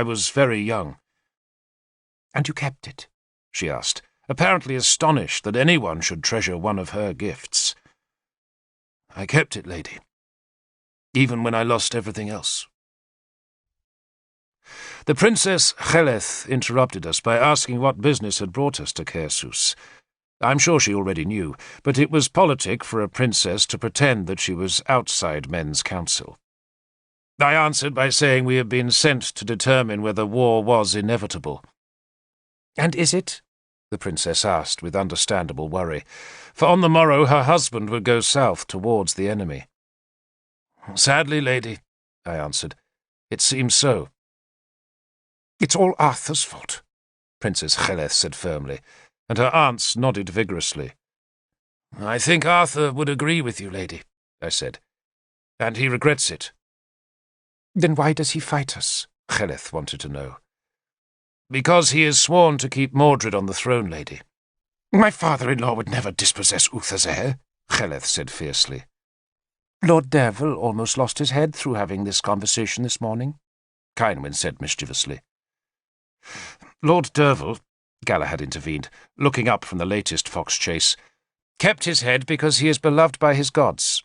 I was very young. And you kept it? She asked, apparently astonished that anyone should treasure one of her gifts. I kept it, lady, even when I lost everything else. The Princess Cheleth interrupted us by asking what business had brought us to Khersus. I'm sure she already knew, but it was politic for a princess to pretend that she was outside men's counsel. I answered by saying we had been sent to determine whether war was inevitable. And is it? The princess asked with understandable worry, for on the morrow her husband would go south towards the enemy. Sadly, lady, I answered, it seems so. It's all Arthur's fault, Princess Cheleth said firmly, and her aunts nodded vigorously. I think Arthur would agree with you, lady, I said, and he regrets it. Then why does he fight us? Cheleth wanted to know. Because he is sworn to keep Mordred on the throne, lady. My father-in-law would never dispossess Uther's Cheleth said fiercely. Lord Derval almost lost his head through having this conversation this morning, Kynwyn said mischievously. Lord Derval, Galahad intervened, looking up from the latest fox chase, kept his head because he is beloved by his gods.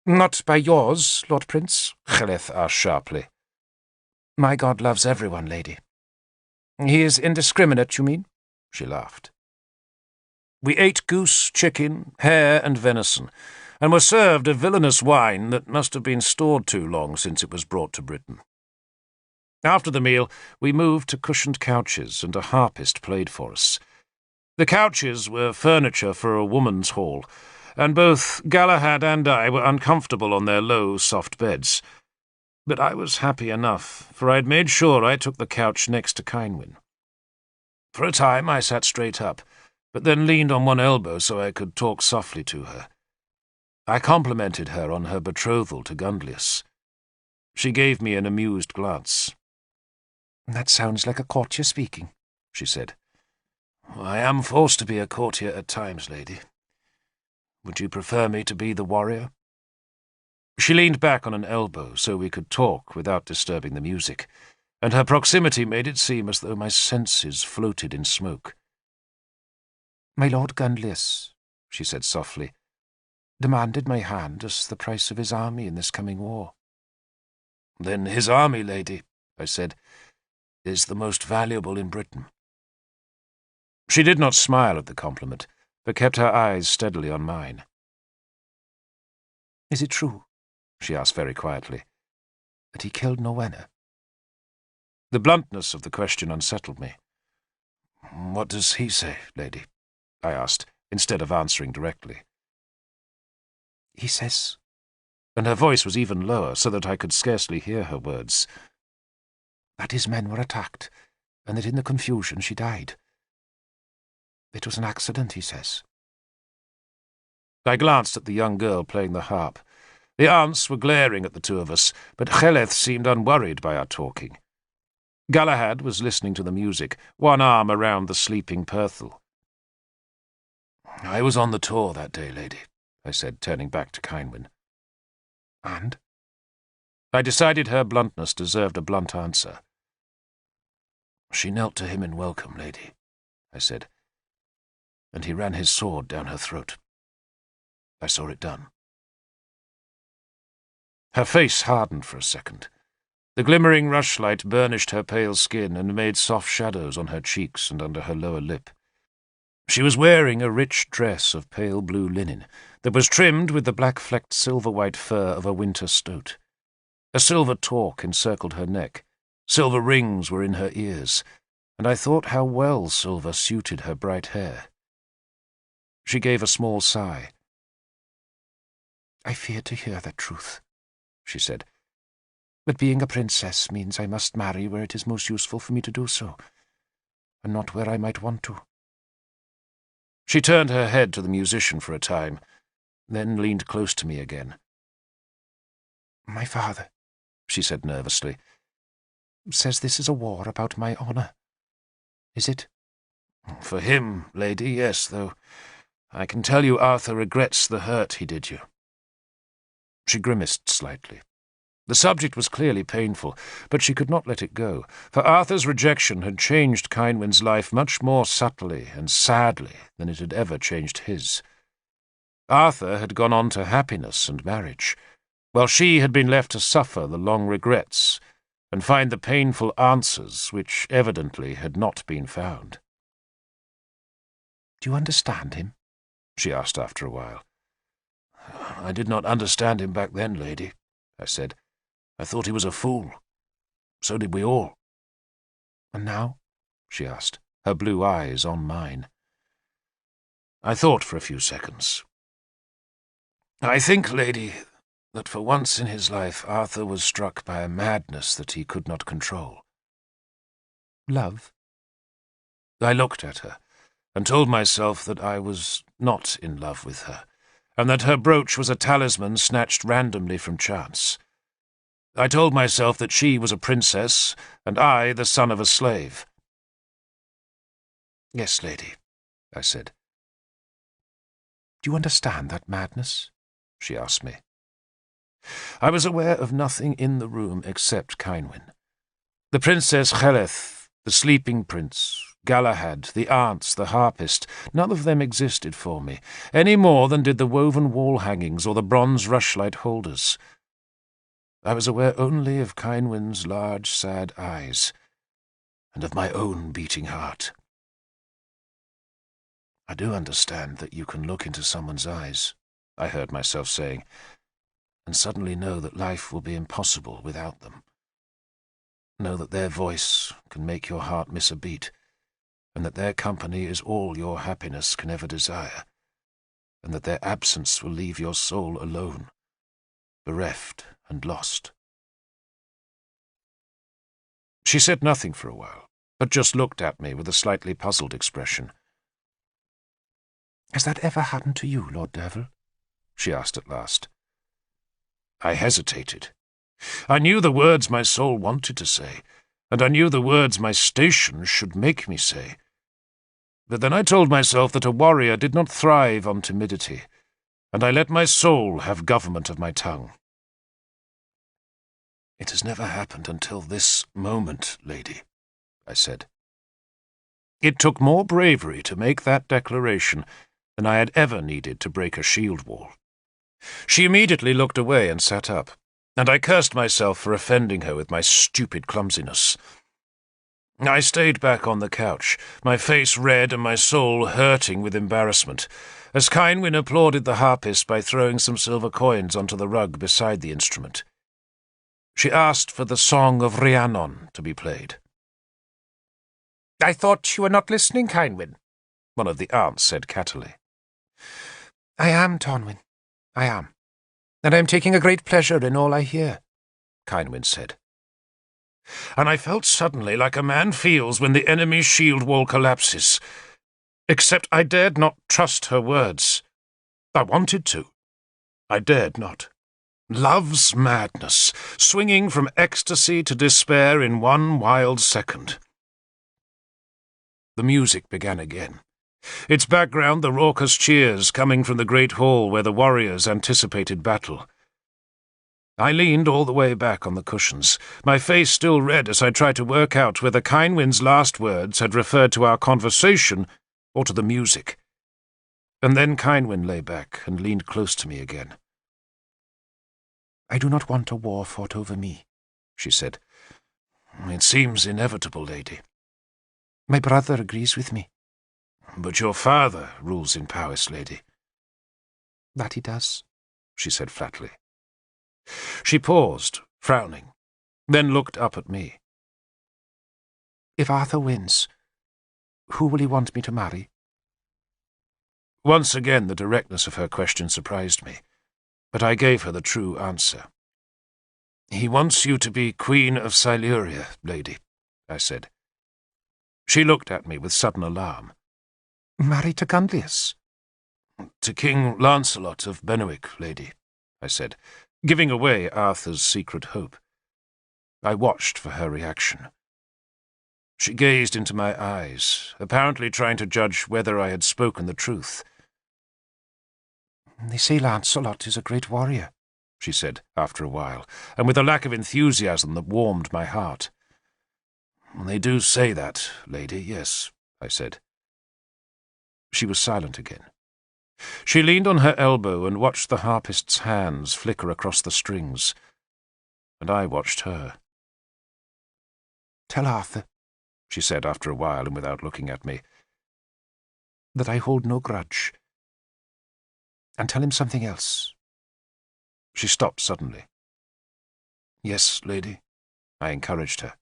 Not by yours, Lord Prince? Cheleth asked sharply. My god loves everyone, lady. He is indiscriminate, you mean? She laughed. We ate goose, chicken, hare, and venison, and were served a villainous wine that must have been stored too long since it was brought to Britain. After the meal, we moved to cushioned couches, and a harpist played for us. The couches were furniture for a woman's hall, and both Galahad and I were uncomfortable on their low, soft beds. But I was happy enough, for I had made sure I took the couch next to Kynwyn. For a time I sat straight up, but then leaned on one elbow so I could talk softly to her. I complimented her on her betrothal to Gunlius. She gave me an amused glance. That sounds like a courtier speaking, she said. I am forced to be a courtier at times, lady. Would you prefer me to be the warrior? She leaned back on an elbow so we could talk without disturbing the music, and her proximity made it seem as though my senses floated in smoke. My Lord Gunlius, she said softly, demanded my hand as the price of his army in this coming war. Then his army, lady, I said, is the most valuable in Britain. She did not smile at the compliment, but kept her eyes steadily on mine. Is it true, she asked very quietly, that he killed Nowena? The bluntness of the question unsettled me. What does he say, lady? I asked, instead of answering directly. He says, and her voice was even lower so that I could scarcely hear her words, that his men were attacked, and that in the confusion she died. It was an accident, he says. I glanced at the young girl playing the harp. The aunts were glaring at the two of us, but Cheleth seemed unworried by our talking. Galahad was listening to the music, one arm around the sleeping Perthel. I was on the tour that day, lady, I said, turning back to Kynwyn. And? I decided her bluntness deserved a blunt answer. She knelt to him in welcome, lady, I said, and he ran his sword down her throat. I saw it done. Her face hardened for a second. The glimmering rushlight burnished her pale skin and made soft shadows on her cheeks and under her lower lip. She was wearing a rich dress of pale blue linen that was trimmed with the black-flecked silver-white fur of a winter stoat. A silver torque encircled her neck. Silver rings were in her ears, and I thought how well silver suited her bright hair. She gave a small sigh. I fear to hear that truth, she said. But being a princess means I must marry where it is most useful for me to do so, and not where I might want to. She turned her head to the musician for a time, then leaned close to me again. My father, she said nervously, says this is a war about my honour. Is it? For him, lady, yes, though I can tell you Arthur regrets the hurt he did you. She grimaced slightly. The subject was clearly painful, but she could not let it go, for Arthur's rejection had changed Kynwyn's life much more subtly and sadly than it had ever changed his. Arthur had gone on to happiness and marriage, while she had been left to suffer the long regrets and find the painful answers which evidently had not been found. "Do you understand him?" she asked after a while. "I did not understand him back then, lady," I said. "I thought he was a fool. So did we all." "And now?" she asked, her blue eyes on mine. I thought for a few seconds. "I think, lady, that for once in his life Arthur was struck by a madness that he could not control." "Love?" I looked at her, and told myself that I was not in love with her, and that her brooch was a talisman snatched randomly from chance. I told myself that she was a princess, and I the son of a slave. "Yes, lady," I said. "Do you understand that madness?" she asked me. I was aware of nothing in the room except Kynwyn. The Princess Cheleth, the sleeping prince, Galahad, the aunts, the harpist, none of them existed for me, any more than did the woven wall hangings or the bronze rushlight holders. I was aware only of Kynwyn's large, sad eyes, and of my own beating heart. "I do understand that you can look into someone's eyes," I heard myself saying, "and suddenly know that life will be impossible without them. Know that their voice can make your heart miss a beat, and that their company is all your happiness can ever desire, and that their absence will leave your soul alone, bereft and lost." She said nothing for a while, but just looked at me with a slightly puzzled expression. "Has that ever happened to you, Lord Derville?" she asked at last. I hesitated. I knew the words my soul wanted to say, and I knew the words my station should make me say. But then I told myself that a warrior did not thrive on timidity, and I let my soul have government of my tongue. "It has never happened until this moment, lady," I said. It took more bravery to make that declaration than I had ever needed to break a shield wall. She immediately looked away and sat up, and I cursed myself for offending her with my stupid clumsiness. I stayed back on the couch, my face red and my soul hurting with embarrassment, as Kynwyn applauded the harpist by throwing some silver coins onto the rug beside the instrument. She asked for the Song of Rhiannon to be played. "I thought you were not listening, Kynwyn," one of the aunts said cattily. "I am, Tonwyn, I am, and I am taking a great pleasure in all I hear," Kynwyn said. And I felt suddenly like a man feels when the enemy's shield wall collapses. Except I dared not trust her words. I wanted to. I dared not. Love's madness, swinging from ecstasy to despair in one wild second. The music began again. Its background the raucous cheers coming from the great hall where the warriors anticipated battle. I leaned all the way back on the cushions, my face still red as I tried to work out whether Kynwyn's last words had referred to our conversation or to the music. And then Kynwyn lay back and leaned close to me again. "I do not want a war fought over me," she said. "It seems inevitable, lady." "My brother agrees with me." "But your father rules in Powys, lady." "That he does," she said flatly. She paused, frowning, then looked up at me. "If Arthur wins, who will he want me to marry?" Once again the directness of her question surprised me, but I gave her the true answer. "He wants you to be Queen of Siluria, lady," I said. She looked at me with sudden alarm. "Marry to Gunlius?" "To King Lancelot of Benwick, lady," I said, giving away Arthur's secret hope. I watched for her reaction. She gazed into my eyes, apparently trying to judge whether I had spoken the truth. "They say Lancelot is a great warrior," she said after a while, and with a lack of enthusiasm that warmed my heart. "They do say that, lady, yes," I said. She was silent again. She leaned on her elbow and watched the harpist's hands flicker across the strings, and I watched her. "Tell Arthur," she said after a while and without looking at me, "that I hold no grudge. And tell him something else." She stopped suddenly. "Yes, lady," I encouraged her.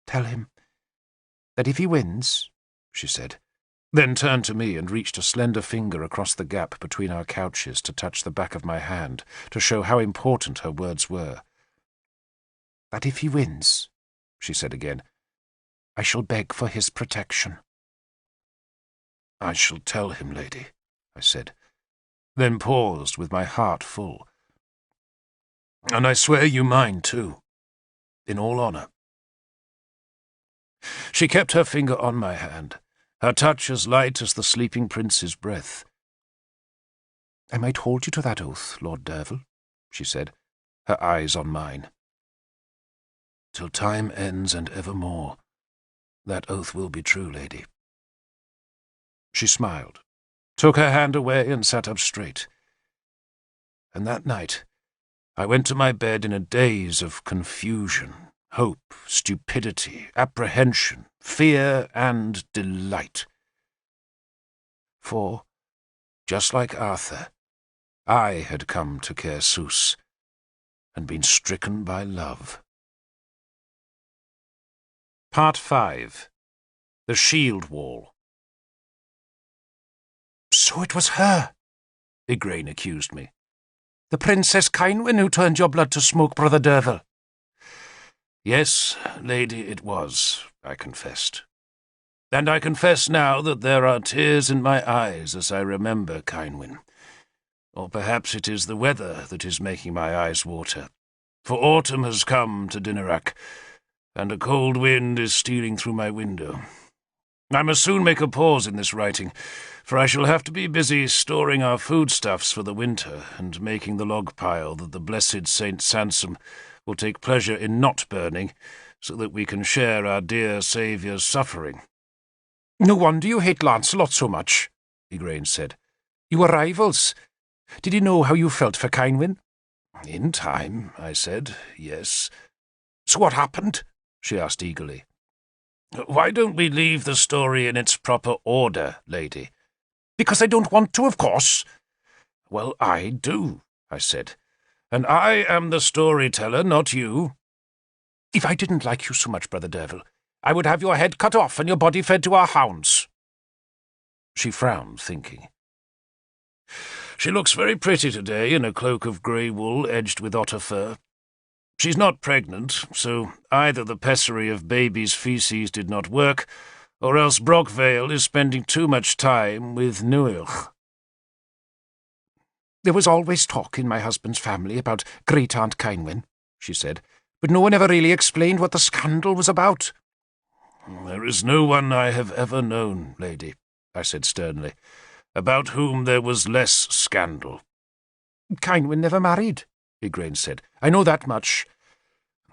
"Tell him that if he wins," she said, then turned to me and reached a slender finger across the gap between our couches to touch the back of my hand, to show how important her words were. "That if he wins," she said again, "I shall beg for his protection." "I shall tell him, lady," I said, then paused with my heart full. "And I swear you mine, too, in all honour." She kept her finger on my hand, her touch as light as the sleeping prince's breath. "I might hold you to that oath, Lord Derval," she said, her eyes on mine. "Till time ends and evermore, that oath will be true, lady." She smiled, took her hand away and sat up straight. And that night I went to my bed in a daze of confusion, hope, stupidity, apprehension, fear, and delight. For, just like Arthur, I had come to Caersoos and been stricken by love. Part 5. The Shield Wall. "So it was her," Igraine accused me. "The Princess Cynwyn who turned your blood to smoke, Brother Derval." "Yes, lady, it was," I confessed. "And I confess now that there are tears in my eyes as I remember Cynwyn. Or perhaps it is the weather that is making my eyes water, for autumn has come to Dinarac, and a cold wind is stealing through my window. I must soon make a pause in this writing, for I shall have to be busy storing our foodstuffs for the winter and making the log pile that the blessed Saint Sansom will take pleasure in not burning, so that we can share our dear Saviour's suffering." "No wonder you hate Lancelot so much," Igraine said. "You were rivals. Did he know how you felt for Cynwyn?" "In time," I said, "yes." "So what happened?" she asked eagerly. "Why don't we leave the story in its proper order, lady?" "Because I don't want to, of course." "Well, I do," I said. "And I am the storyteller, not you." "If I didn't like you so much, Brother Derval, I would have your head cut off and your body fed to our hounds." She frowned, thinking. "She looks very pretty today in a cloak of grey wool edged with otter fur. She's not pregnant, so either the pessary of baby's feces did not work, or else Brockvale is spending too much time with Nuilch." "There was always talk in my husband's family about Great-Aunt Cynwyn," she said, "but no one ever really explained what the scandal was about." "There is no one I have ever known, lady," I said sternly, "about whom there was less scandal." "Cynwyn never married," Igraine said. "I know that much."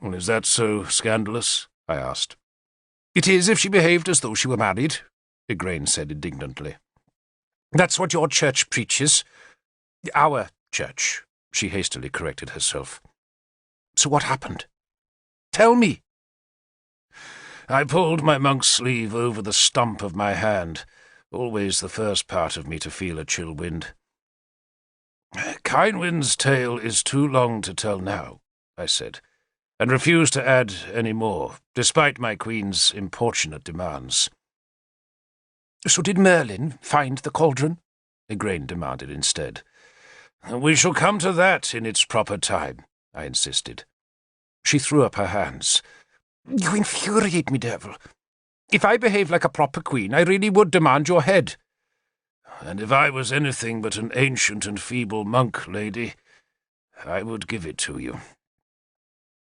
"Well, is that so scandalous?" I asked. "It is if she behaved as though she were married," Igraine said indignantly. "That's what your church preaches." "Our church," she hastily corrected herself. "So what happened? Tell me." I pulled my monk's sleeve over the stump of my hand, always the first part of me to feel a chill wind. "Cynwyn's tale is too long to tell now," I said, and refused to add any more, despite my queen's importunate demands. "So did Merlin find the cauldron?" Igraine demanded instead. "We shall come to that in its proper time," I insisted. She threw up her hands. "You infuriate me, Derval. If I behaved like a proper queen, I really would demand your head." "And if I was anything but an ancient and feeble monk, lady, I would give it to you."